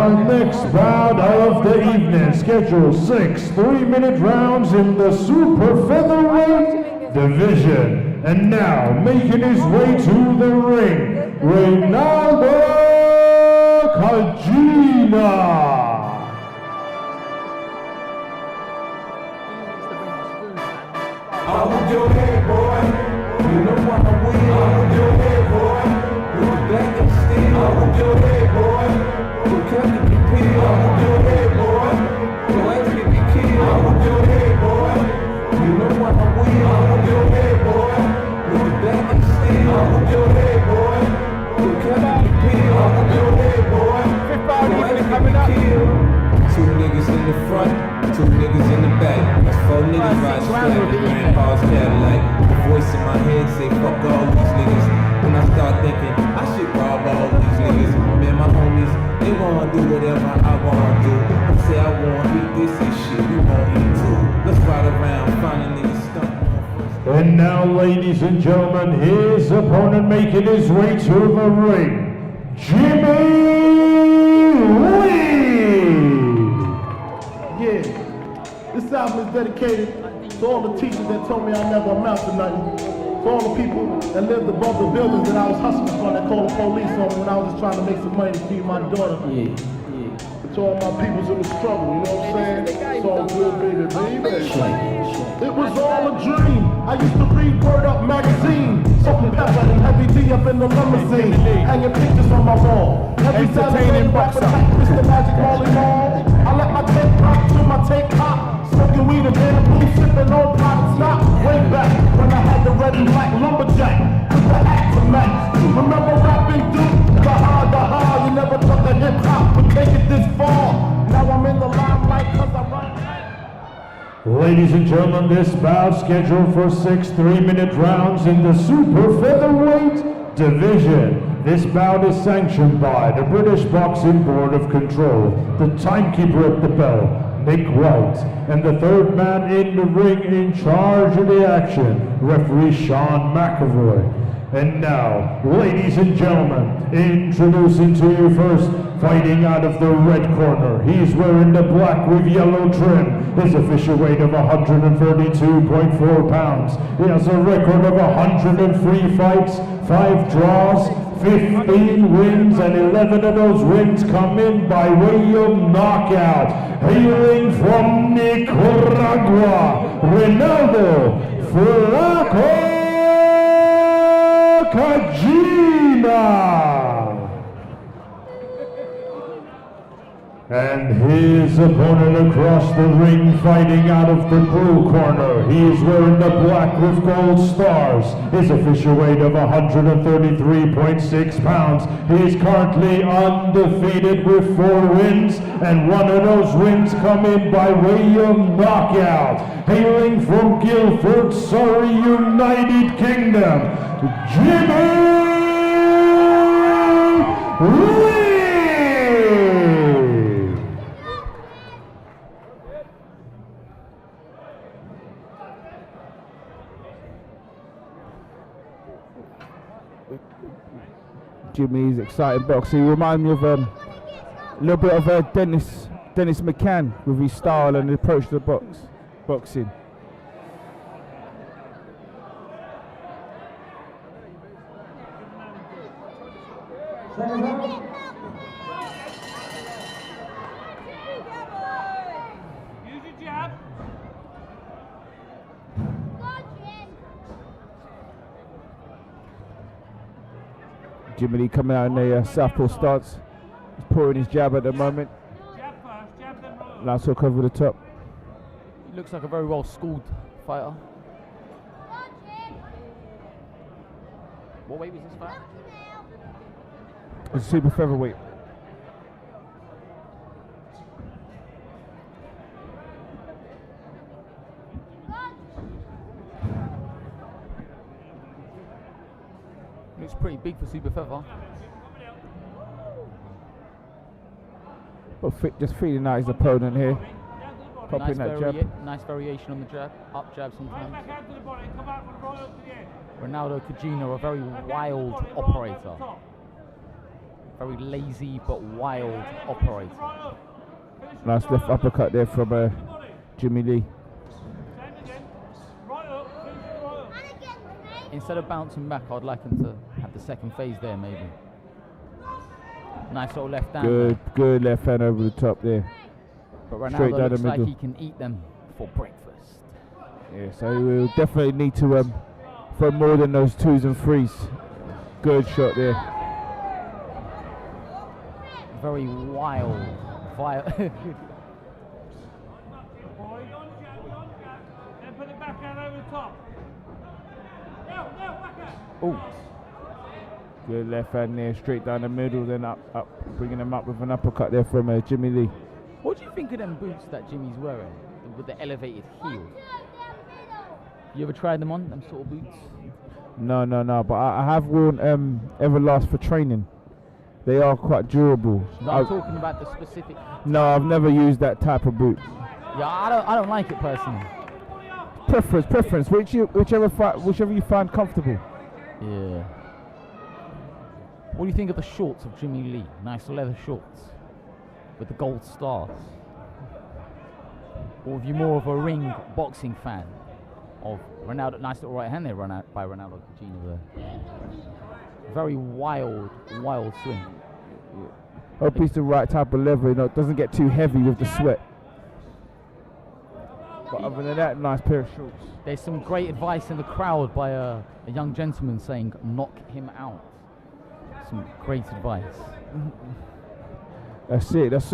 our next bout of the evening. Scheduled 6 3-minute rounds in the super featherweight division. And now, making his way to the ring, Reynaldo Cajina. I want your head, boy. You know what I win. I want your head, boy. With the black and steel. I want your head, boy. With Captain P. I want your head, boy. Your ass get me killed. I want your head, boy. You know what I win. I want your head, boy. With the black and steel. I want your head, boy. With Captain P. I want your head, boy. Your ass get me killed. 2 niggas in the front, 2 niggas in the back. That's 4 niggas riding straight with grandpa's Cadillac. The voice in my head say fuck all these niggas. When I start thinking I should rob all these niggas. Man, my homies, they wanna do whatever I wanna do. I say I wanna eat this and shit, we wanna eat too. Let's ride around, find a nigga stunt. And now, ladies and gentlemen, his opponent making his way to the ring, Jimmy Lee. Yeah, this album is dedicated to all the teachers that told me I never amount to nothing. To all the people that lived above the buildings that I was hustling from that called the police on me when I was just trying to make some money to feed my daughter. Yeah. To all my peoples in the struggle, you know what I'm saying? It's all good, baby. It was all a dream. I used to read Word Up magazine. Salt and pepper and heavy D up in the limousine. Hanging pictures on my wall. Every Saturday, boxer, Mr. Magic Molly Mall. I let my tape rock till my tape pop. Smoking weed and then blue, sipping on pot. Stop way back when I had the red and black lumberjack with the Axamax. Remember rapping Duke? The hard, you never thought that hip hop would take it this far. Now I'm in the limelight cause I run. Ladies and gentlemen, this bout scheduled for 6 3-minute rounds in the super featherweight division. This bout is sanctioned by the British Boxing Board of Control, the timekeeper at the bell, Nick White, and the third man in the ring in charge of the action, referee Sean McAvoy. And now, ladies and gentlemen, introducing to you first, fighting out of the red corner. He's wearing the black with yellow trim. His official weight of 132.4 pounds. He has a record of 103 fights, 5 draws, 15 wins, and 11 of those wins come in by way of knockout. Hailing from Nicaragua, Reynaldo Blvck Cajina. And his opponent across the ring, fighting out of the blue corner. He is wearing the black with gold stars. His official weight of 133.6 pounds. He is currently undefeated with 4 wins, and 1 of those wins come in by way of knockout. Hailing from Guildford, Surrey, United Kingdom, Jimmy Lee. Jimmy's exciting boxing. He reminds me of a little bit of Dennis McCann with his style and approach to the boxing. Jimmy Lee coming out in the southpaw stance. He's pouring his jab at the moment. Now hook over the top. He looks like a very well schooled fighter. What weight was this fight? It's a super featherweight. Looks pretty big for super feather. But just feeling out his opponent here. Popping that jab. Nice variation on the jab. Up jab sometimes. Reynaldo Cajina, a very wild operator. Very lazy but wild operator. Nice left uppercut there from Jimmy Lee. Instead of bouncing back, I'd like him to have the second phase there, maybe. Nice little left hand. Good left hand over the top there. But Straight Reynaldo down looks the like middle. he can eat them for breakfast. Yeah, so he will definitely need to throw more than those 2s and 3s. Good shot there. Very wild. Oh, Good left hand there, straight down the middle, then up, bringing him up with an uppercut there from Jimmy Lee. what do you think of them boots that Jimmy's wearing with the elevated heel? You ever tried them on, them sort of boots? No, but I have worn Everlast for training. They are quite durable. No, I'm talking about the specific. No, I've never used that type of boot. Yeah, I don't like it personally. Preference, whichever you find comfortable. Yeah. What do you think of the shorts of Jimmy Lee? Nice leather shorts with the gold stars. Or are you more of a ring boxing fan of Reynaldo? Nice little right hand there run out by Reynaldo Cajina there. Very wild swing. Yeah. Hope he's the right type of leather, you know, it doesn't get too heavy with the sweat. But other than that, nice pair of shorts. There's some great advice in the crowd by a young gentleman saying, knock him out. Some great advice. That's it. That's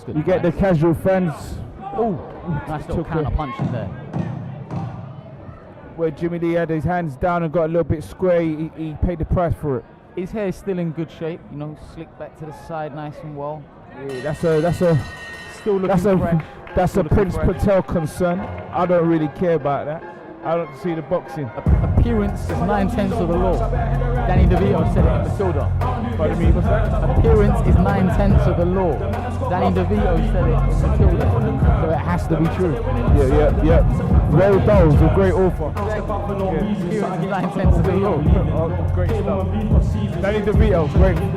good. You get the advice. casual fans. Oh, nice little Took counter it. punch in there. Where Jimmy Lee had his hands down and got a little bit square, he paid the price for it. His hair is still in good shape, you know, slicked back to the side nice and well. Yeah, Still looking fresh. that's Still a looking Prince fresh. Patel concern. I don't really care about that. I don't see the boxing. Appearance is 9/10 of the law. Danny DeVito said it in Matilda. Pardon me, what's that? Appearance is 9/10 of the law. Danny DeVito said it in Matilda. So it has to be true. Yeah. Roll Dolls, a great author. Appearance is 9/10 of the law. Oh, great stuff. Danny DeVito,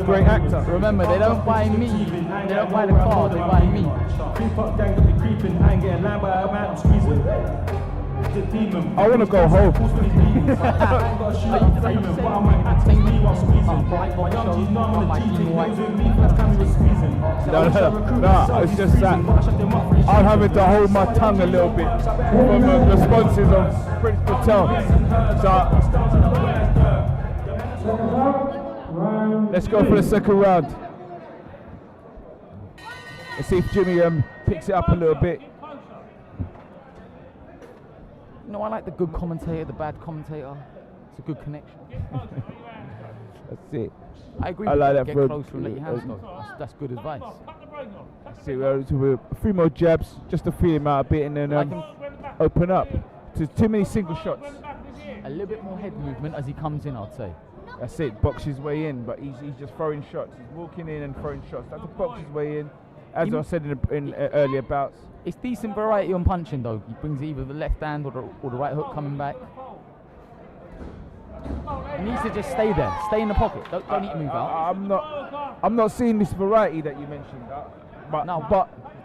great actor. Remember, they don't buy me. They don't buy the car, they buy me. I want to go home. No, it's just that I'm having to hold my tongue a little bit from the responses of Prince Patel. So let's go for the second round. Let's see if Jimmy picks it up a little bit. You know, I like the good commentator, the bad commentator. It's a good connection. That's it. I agree I with like that. that Get for- closer and let your hands go. That's good advice. Let's see, we're 3 more jabs just to feel him out a bit and then Like him, open up. Too many single shots. a little bit more head movement as he comes in, I'd say. That's it, box his way in, but he's just throwing shots. He's walking in and throwing shots. That's a box his way in. As I said in earlier bouts. It's decent variety on punching though. He brings either the left hand or the right hook coming back. He needs to just stay there, stay in the pocket. Don't need to move out. I'm not seeing this variety that you mentioned. But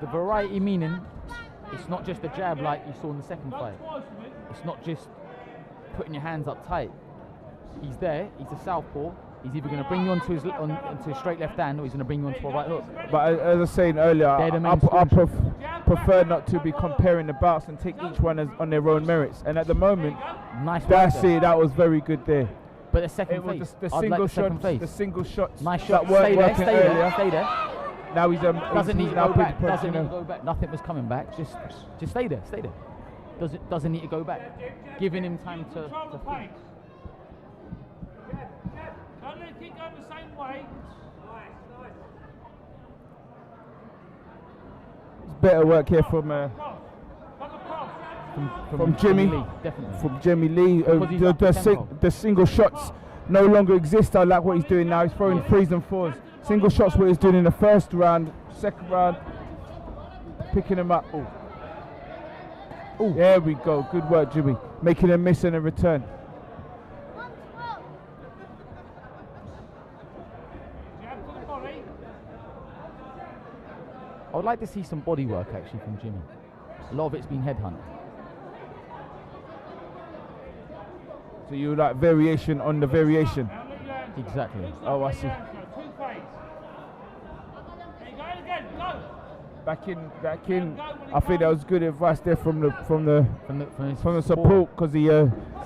the variety meaning it's not just a jab like you saw in the second fight. It's not just putting your hands up tight. He's there. He's a southpaw. He's either going to bring you onto his straight left hand or he's going to bring you onto a right hook. But as I was saying earlier, They're the main I solutions. prefer not to be comparing the bouts and take each one on their own merits. And at the moment, Nice. that's right there. it. That was very good there. But the second It was phase. the I'd single like the second shots. phase. The single shots. Nice that shot. weren't Stay there. working Stay earlier. there. Stay there. Now he's Doesn't need to now go putting back. pressure Doesn't need on to him. go back. Nothing was coming back. Just stay there. Stay there. Doesn't need to go back. Giving him time to think. Don't let it keep going the same way. It's better work here from Jimmy. Lee, definitely. From Jimmy Lee. Because he's up tempo. The single shots no longer exist. I like what he's doing now. He's throwing 3s and 4s. Single shots what he's doing in the first round, second round, picking them up. Oh, there we go. Good work, Jimmy. Making a miss and a return. I would like to see some body work actually from Jimmy. A lot of it's been headhunt. So you like variation on the variation? Exactly. Oh, I see. Two face. There you go again. Go. Back in. I think that was good advice there from the His support, because he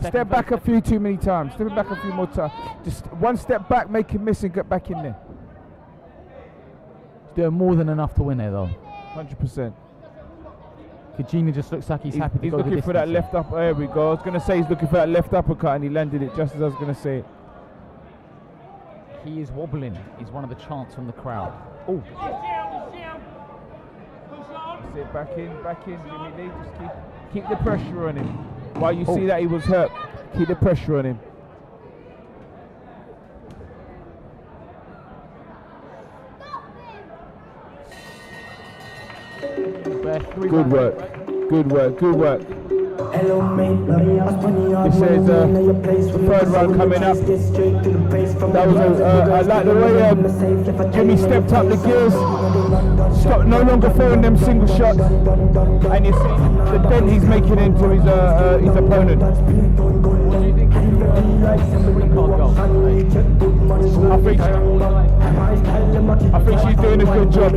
stepped back phase. a few too many times. Step back a few more times. Just one step back, make him miss and get back in there. He's doing more than enough to win there though. 100%. Cajina just looks like he's happy to He's go the looking for that distance. left up. There we go. I was going to say he's looking for that left uppercut, and he landed it just as I was going to say it. He is wobbling. He's one of the chants from the crowd. Oh, He's down. Push on. Sit back in, Jimmy Lee. Just keep the pressure on him. While you see that he was hurt, keep the pressure on him. Good work. Hello, mate. It says third round coming up. That was I like the way Jimmy stepped up the gears, stopped, no longer throwing them single shots, and you see the dent he's making into his opponent. what do you think of your green card goal? I think she's doing a good job.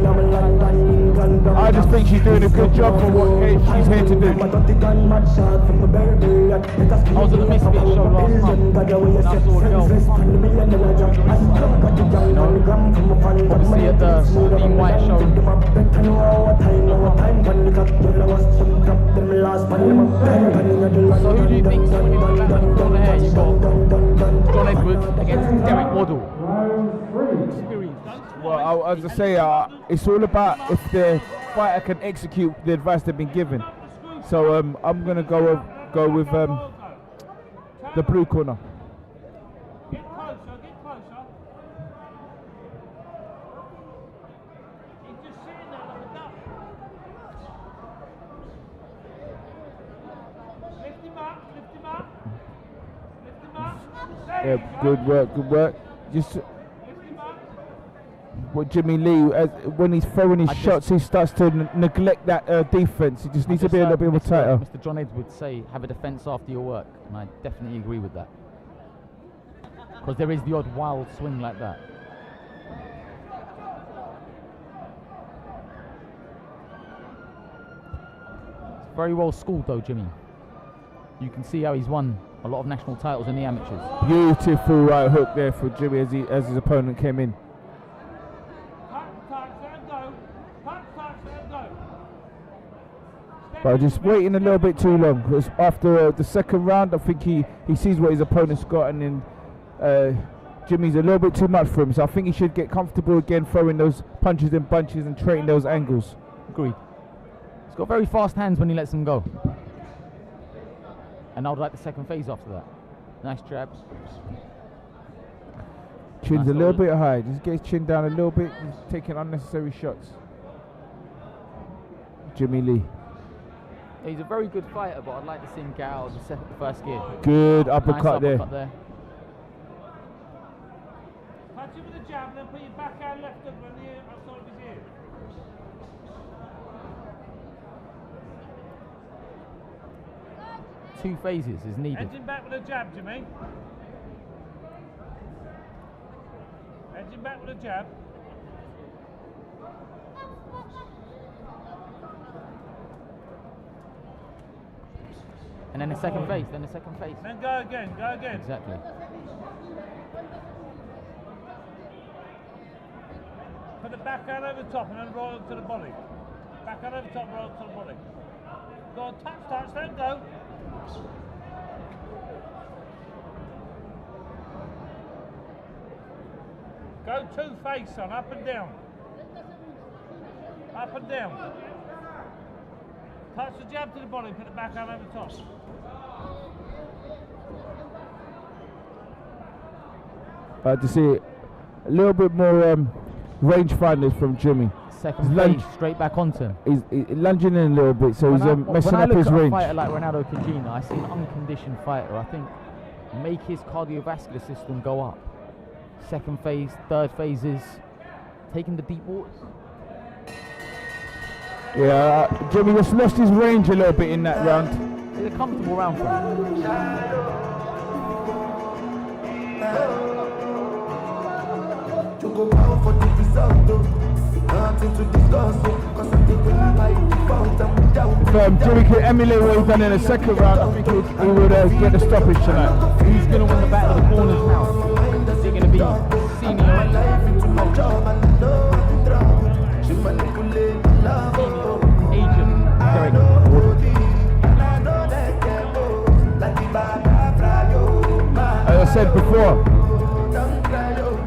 I just think she's doing a good job for what she's here to do. I was at the Misfit show last month, and I saw a girl obviously at the Dean White show. So who do you think's winning the battle on the hair? You've got John Edwards against Derek Waddle. Well, as I say, it's all about if the fighter can execute the advice they've been given. So I'm gonna go with the blue corner. Get closer. He's just sitting there like a duck. Lift him up. There you Yeah, go. good work. Just Lift him up. what Jimmy Lee, when he's throwing his I just- shots, he starts to neglect that defense. He just needs to be a little bit more tighter. Mr. John Edwards say, have a defence after your work, and I definitely agree with that. Because there is the odd wild swing like that. It's very well schooled though, Jimmy. You can see how he's won a lot of national titles in the amateurs. Beautiful right hook there for Jimmy as his opponent came in. Touch, let him go. Touch, let him go. But just waiting a little bit too long, because after the second round, I think he sees what his opponent's got, and then Jimmy's a little bit too much for him. So I think he should get comfortable again, throwing those punches and bunches and trading those angles. Agreed. He's got very fast hands when he lets them go. And I would like the second phase after that. Nice jabs. Chin's Nice a little little- bit high. Just get his chin down a little bit. He's taking unnecessary shots. Jimmy Lee. He's a very good fighter, but I'd like to see him get out of the first gear. Good Nice uppercut there. uppercut there. Touch him with a jab and then put your backhand left hook on the outside of his ear. Two phases is needed. Edge him back with a jab, Jimmy. Edge him back with a jab. And then the second phase, Then go again. Exactly. Put the backhand over the top and then roll it to the body. Backhand over the top, roll it to the body. Go on, touch, then go. Go two face on, up and down. Up and down. Touch the jab to the body, put the backhand over the top. To see a little bit more range finders from Jimmy. Second He's phase, lunge- straight back onto him. He's lunging in a little bit, so he's messing when I up look his at a range. fighter like Reynaldo Cajina, I see an unconditioned fighter. I think make his cardiovascular system go up. Second phase, third phases, taking the deep waters. Yeah, Jimmy just lost his range a little bit in that round. It's a comfortable round for him. If Jimmy could emulate what he done in the second round, I think he would get the stoppage tonight. Who's going to win the battle of the corners now? Is it going to be Senior? Agent? Correct. As I said before,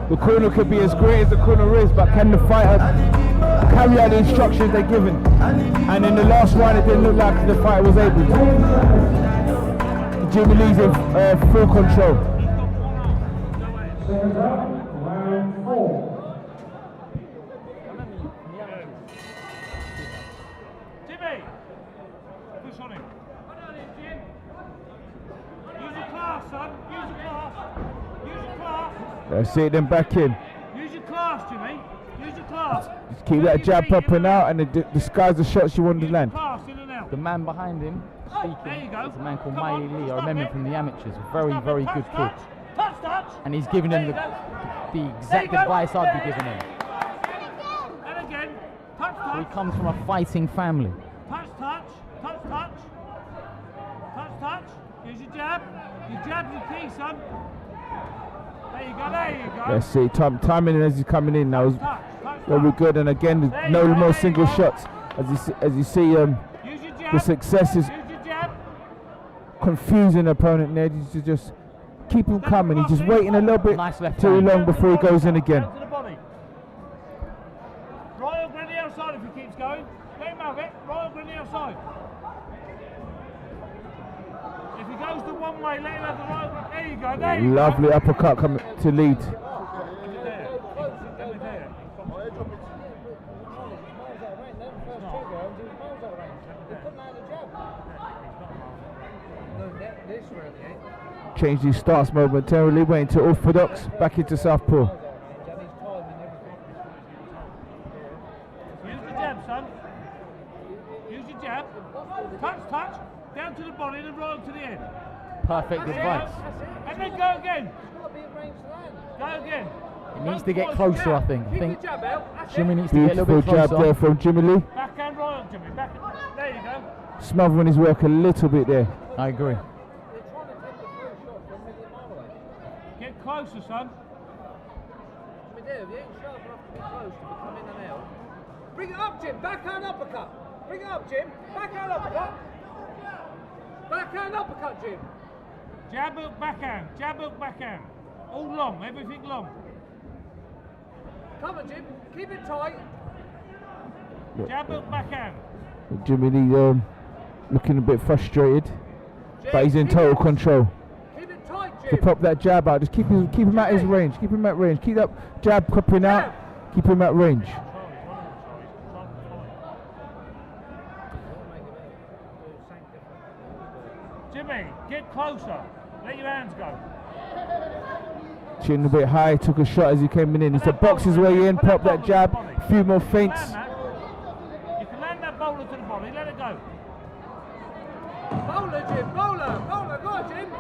the corner could be as great as the corner is, but can the fighter carry out the instructions they're given? And in the last round, it didn't look like the fighter was able to. Jimmy Lee's in full control. Jimmy! Push on him. Use your class, son. Use your class. Use your class. That's it, then back in. Use your class, Jimmy. Use your class. Just keep that jab up and out and disguise the shots you want to land. Class in and out. The man behind him, speaking, There you go. is a man called Come on, Miley Lee. I stop remember it. him from the amateurs. Very, Stop it. very Touch, good kid. touch. Touch, touch. And he's giving him There the you exact go. advice I'd be giving him. And again. Touch, He touch. comes from a fighting family. Touch, touch. Touch, touch. Touch, touch. Here's your jab. Your jab's your key, son. There you go, there you go. Let's see, timing as he's coming in now is Touch, touch, very touch. good, and again, There you no go, more there you single go. shots. As you see, Use your the jab. success is Use your jab. confusing the opponent there. He's just keep him coming. He's just waiting a little bit Nice left too hand. long before he goes in again. Down to the body. Right over on the outside if he keeps going. Let him have it. Right over on the outside. If he goes the one way, let him have the right one. There you go. There you Lovely go. uppercut coming to lead. There. There. Changed his starts momentarily, went into orthodox, back into southpaw. Use the jab, son. Use your jab. Touch, touch. Down to the body and right up to the end. Perfect advice. And then go again. Go again. He needs to get closer, I think. I think Jab out. That's it. Jimmy needs to get a little Beautiful bit jab closer. there from Jimmy Lee, Backhand right on, Jimmy. There you go. smothering his work a little bit there. I agree. Get closer, son. Bring it up, Jim. Backhand uppercut. Bring it up, Jim. Backhand uppercut. Backhand uppercut, Jim. Jab hook, backhand. Jab hook, backhand. All long, everything long. Come on, Jim. Keep it tight. Jab hook, backhand. Jimmy Lee looking a bit frustrated, but he's in total control. Keep it tight, To Jim. pop that jab out, just keep him at his range. Keep him at range. Keep that jab popping out. Keep him at range. Jimmy, get closer. Let your hands go. Chin a bit high, took a shot as he came in. He's to box his way in, pop that jab, a few more feints. Land that. You can land that bowler to the body. Let it go. Bowler, Jim. Bowler. Bowler. Go on, Jim.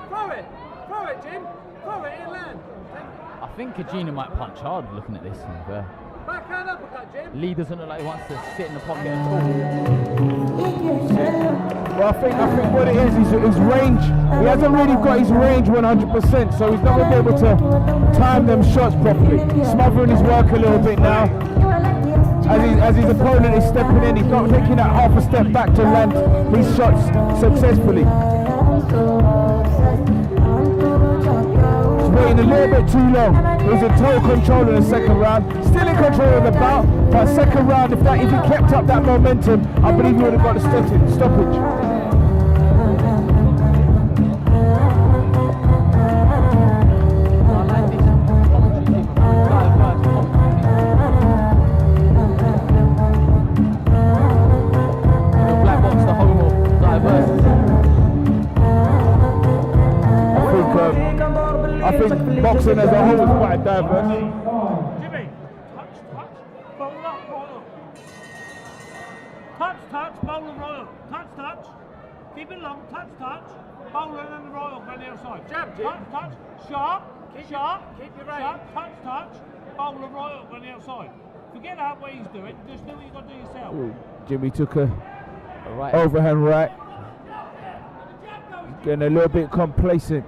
Throw it. Throw it, Jim. Throw it. It'll land. I think Cajina might punch hard looking at this. Backhand uppercut, Jim. Lee doesn't look like he wants to sit in the pocket at all. Well, I think what it is his range. He hasn't really got his range 100%, so he's not going to be able to time them shots properly. Smothering his work a little bit now. As his opponent is stepping in, he's not taking that half a step back to land his shots successfully. He's waiting a little bit too long. He's in total control in the second round. Still in control of the bout, but second round, if he kept up that momentum, I believe he would have got a stoppage. Blvck's the home of diversity. I think boxing as a whole is quite diverse. Jimmy, touch, Bowl it up, right up. Touch, touch, bowl it right up. Touch, touch. Keep it long, touch, touch. Bowl it and the right up around the outside. Jab, Jim. Touch, touch. Sharp, sharp. keep your range. Sharp, touch, touch. Bowl it right up around the outside. Forget about what he's doing. Just do what you got to do yourself. Ooh, Jimmy took a Right. overhand right. Getting a little bit complacent.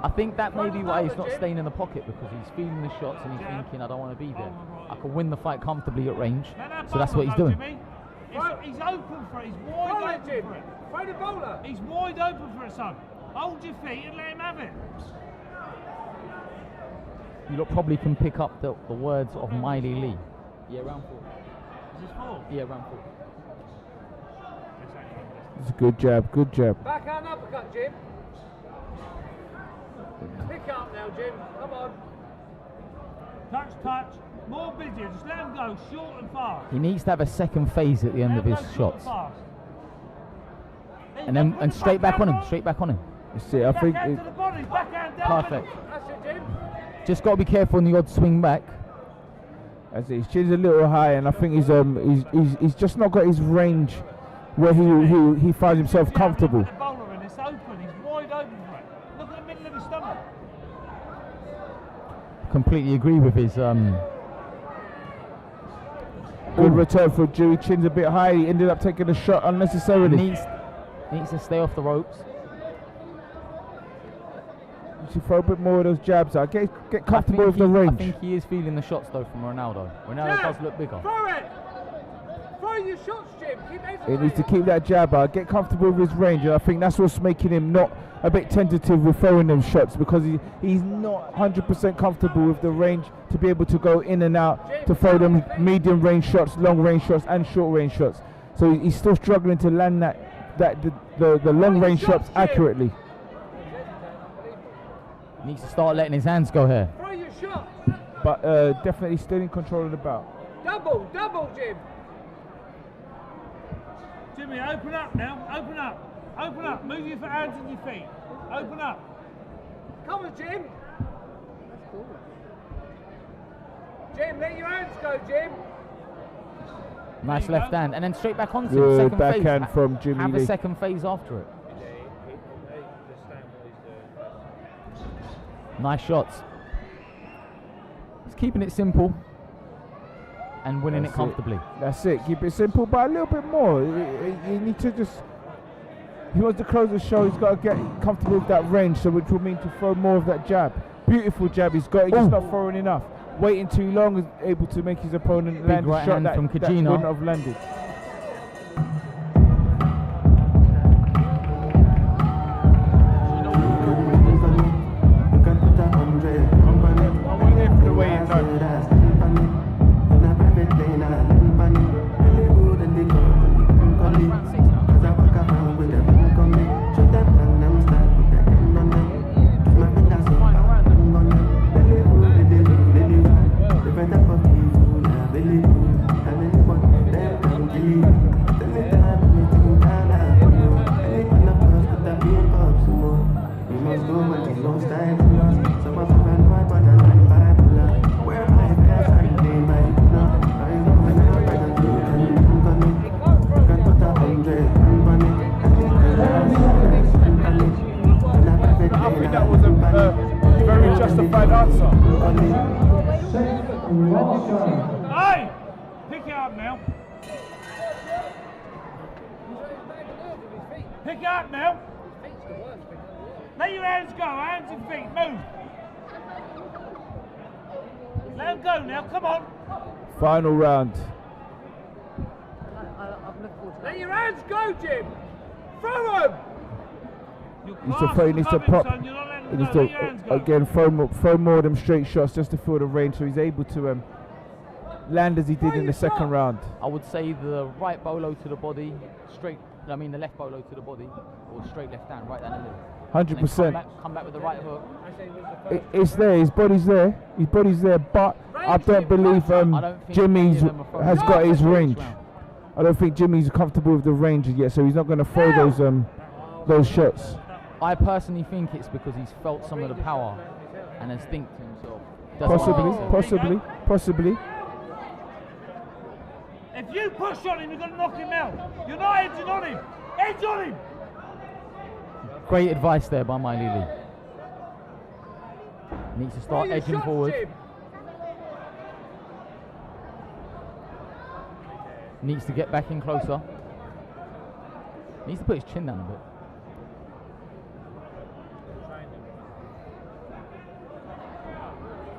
I think that may be why he's not staying in the pocket, because he's feeling the shots and he's thinking, I don't want to be there. I can win the fight comfortably at range. So that's what he's doing. He's open for it. He's wide Throw it, open Jim. for it. Throw the bowler. He's wide open for it, son. Hold your feet and let him have it. You lot probably can pick up the words of Miley Lee. Yeah, round 4. Is this 4? Yeah, round 4. It's a good jab, good jab. Backhand uppercut, Jim. Pick up now, Jim. Come on. Touch, touch. More busy. Just let him go. Short and fast. He needs to have a second phase at the end of his shots. And straight back on him, straight back on him. That's it, I think Backhand it, to the body. Backhand down. Perfect. That's it, Jim. Just got to be careful on the odd swing back. that's it. His chin's a little high, and I think he's just not got his range where he finds himself comfortable. The bowler in. It's open. He's wide open for it. Look at the middle of his stomach. Completely agree with his. Good return for Jimmy. Chin's a bit high. He ended up taking a shot unnecessarily. Needs to stay off the ropes. You should throw a bit more of those jabs out. Get comfortable with the I range. think he is feeling the shots though from Reynaldo. Reynaldo Jab. does look bigger. Throw it. Throw your shots, Jim. Keep He needs to keep that jab out, get comfortable with his range, and I think that's what's making him not a bit tentative with throwing them shots, because he's not 100% comfortable with the range to be able to go in and out, to throw them medium range shots, long range shots and short range shots. So he's still struggling to land the long range shots accurately. Needs to start letting his hands go here. Throw your shots. But definitely still in control of the bout. Double, Jim. Jimmy, open up now. Open up. Open up. Move your hands and your feet. Open up. Come on, Jim. Jim, let your hands go, Jim. Nice There you left go. hand, and then straight back onto him. Good Second backhand phase. from Jimmy Have Lee. a second phase after it. Nice shots. He's keeping it simple and winning That's it comfortably. That's it. Keep it simple, but a little bit more. You need to just. He wants to close the show. He's got to get comfortable with that range, so which will mean to throw more of that jab. Beautiful jab. He's got. He's just not throwing enough. Waiting too long is able to make his opponent land a right shot hand that, from that Cajina. wouldn't have landed. I think that was a very justified answer. Hey! Pick it up now. Pick it up now. Let your hands go. Hands and feet. Move. Let them go now. Come on. Final round. Let your hands go, Jim. Throw them. He needs to prop. He needs to again throw more of them straight shots just to fill the range, so he's able to land as he did in the second round. I would say the right bolo to the body, the left bolo to the body, or straight left hand, right down the middle. 100%. Come back with the right hook. It's there. His body's there. His body's there. But I don't believe Jimmy's has got his range. I don't think Jimmy's comfortable with the range yet, so he's not going to throw those shots. I personally think it's because he's felt some of the power and has think to himself. Possibly. If you push on him, you've got to knock him out. You're not edging on him. Edge on him. Great advice there by Miley Lee. Needs to start Throw your edging shots, forward. Jim. Needs to get back in closer. Needs to put his chin down a bit.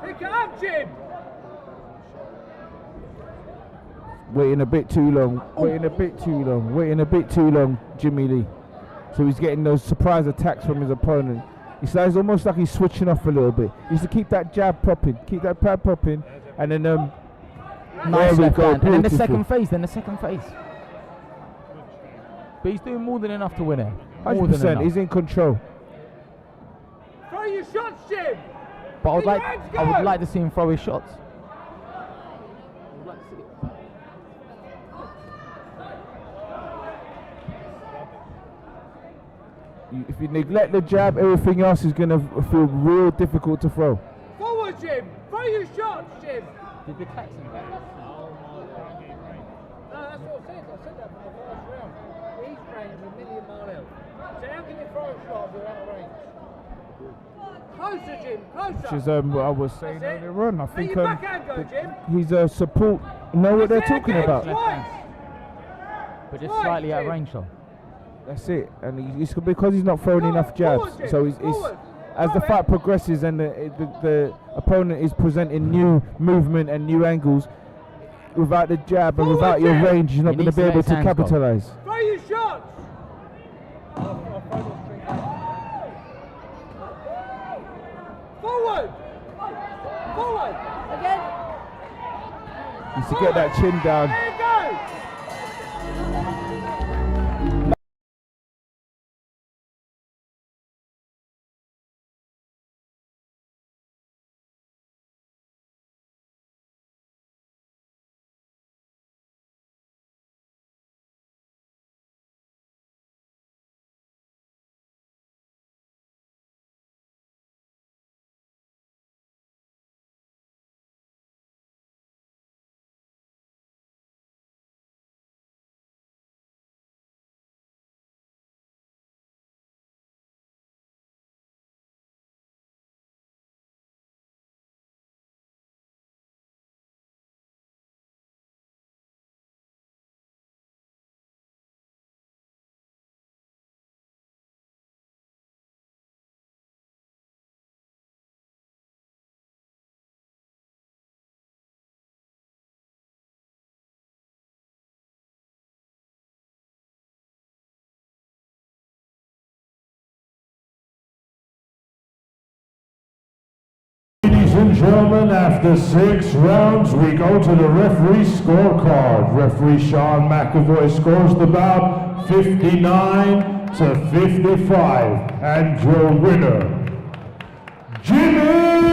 Pick it up, Jim. Waiting a bit too long. Waiting a bit too long. Waiting a bit too long, Jimmy Lee. So he's getting those surprise attacks from his opponent. It's almost like he's switching off a little bit. He needs to keep that jab popping. Keep that pad popping. And then Nice left hand. And then the beautiful. second phase. Then the second phase. But he's doing more than enough to win it. More than 100%. enough. He's in control. Throw your shots, Jim. But I Let your hands would go. like to see him throw his shots. If you neglect the jab, everything else is going to feel real difficult to throw. Forward, Jim. Throw your shots, Jim. Did the Claxon back? No, that's what I said. I said that from the first round. He's range a million mile out. So how can you throw a shot if you're out of range? Closer, Jim. Closer. Which is what I was saying That's it. earlier on. I Let think your backhand go, Jim. his support know what they're That's it, talking Jim. about. Twice. But just Right, slightly out of Jim. range, though. That's it, and it's because he's not throwing enough jabs. Forward, So Jim. it's Forward. as the Throw fight it. progresses and the opponent is presenting new movement and new angles, without the jab and Forward, without your Jim. range, you're not He going to needs be to let able his to hands go. capitalize. Throw your shots. Forward. Forward. Again. Needs to get that chin down. There you go. Ladies and gentlemen, after 6 rounds, we go to the referee scorecard. Referee Sean McAvoy scores the bout 59-55, and your winner, Jimmy Lee!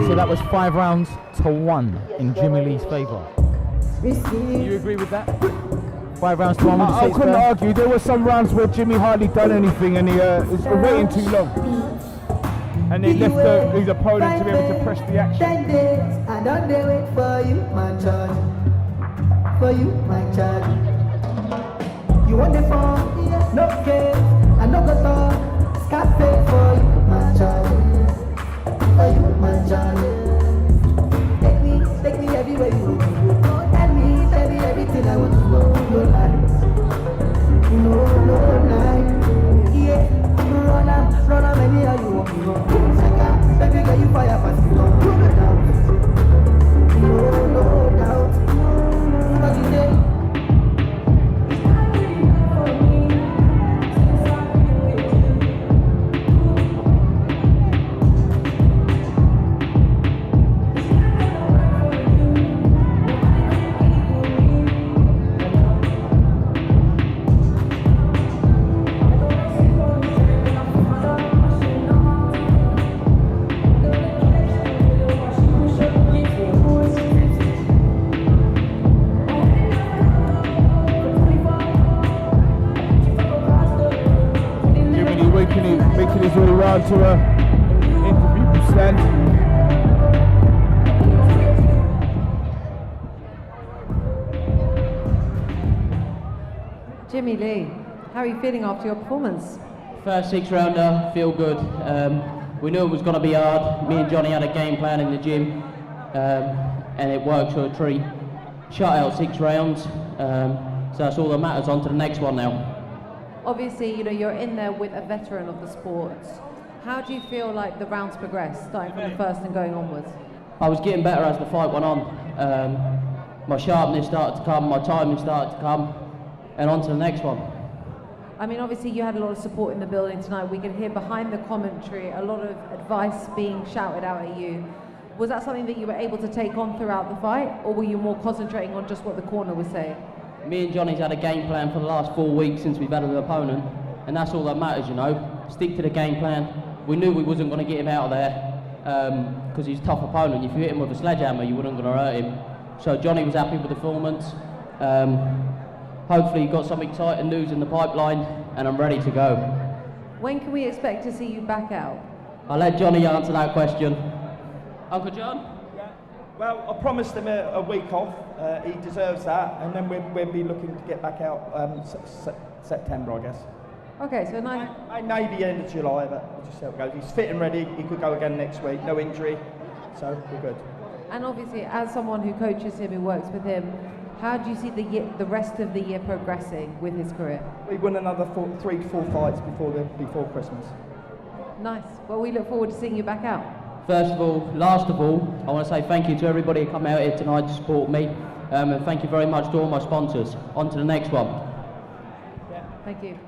So that was 5 rounds to 1 in Jimmy Lee's favour. Do you agree with that? 5 rounds to 1 with the I six couldn't fair? argue. There were some rounds where Jimmy hardly done anything and he was waiting too long. And he left his opponent to be able to press the action. 10 days, I don't do it for you, my child. For you, my child. You want the phone? No case. I no go talk. Scarface for you, my child. For you, my child. Take me everywhere you want to go. Tell me everything I want to know. No lies. No lie. Yeah, run up anyhow you want to go. Baby girl, you fire fast, no doubt. No doubt. What you say? Making his way around to a interview stand. Jimmy Lee, how are you feeling after your performance? First 6-rounder, feel good. We knew it was going to be hard. Me and Johnny had a game plan in the gym, and it worked to a treat. Shut out 6 rounds, so that's all that matters. On to the next one now. Obviously, you know, you're in there with a veteran of the sport. How do you feel like the rounds progressed, starting from the first and going onwards? I was getting better as the fight went on. My sharpness started to come, my timing started to come, and on to the next one. I mean, obviously you had a lot of support in the building tonight. We could hear behind the commentary a lot of advice being shouted out at you. Was that something that you were able to take on throughout the fight, or were you more concentrating on just what the corner was saying? Me and Johnny's had a game plan for the last 4 weeks since we've had an opponent, and that's all that matters, you know. Stick to the game plan. We knew we wasn't going to get him out of there because he's a tough opponent. If you hit him with a sledgehammer, you wouldn't going to hurt him. So Johnny was happy with the performance. Hopefully he got some exciting news in the pipeline, and I'm ready to go. When can we expect to see you back out? I'll let Johnny answer that question. Uncle John? Yeah. Well, I promised him a week off. He deserves that, and then we'll be looking to get back out September, I guess. Okay, so maybe end of July, but we'll just see how it goes. He's fit and ready. He could go again next week. No injury, so we're good. And obviously, as someone who coaches him, who works with him, how do you see the rest of the year progressing with his career? We win another 3 to 4 fights before Christmas. Nice. Well, we look forward to seeing you back out. First of all, last of all, I want to say thank you to everybody who come out here tonight to support me, and thank you very much to all my sponsors. On to the next one. Thank you.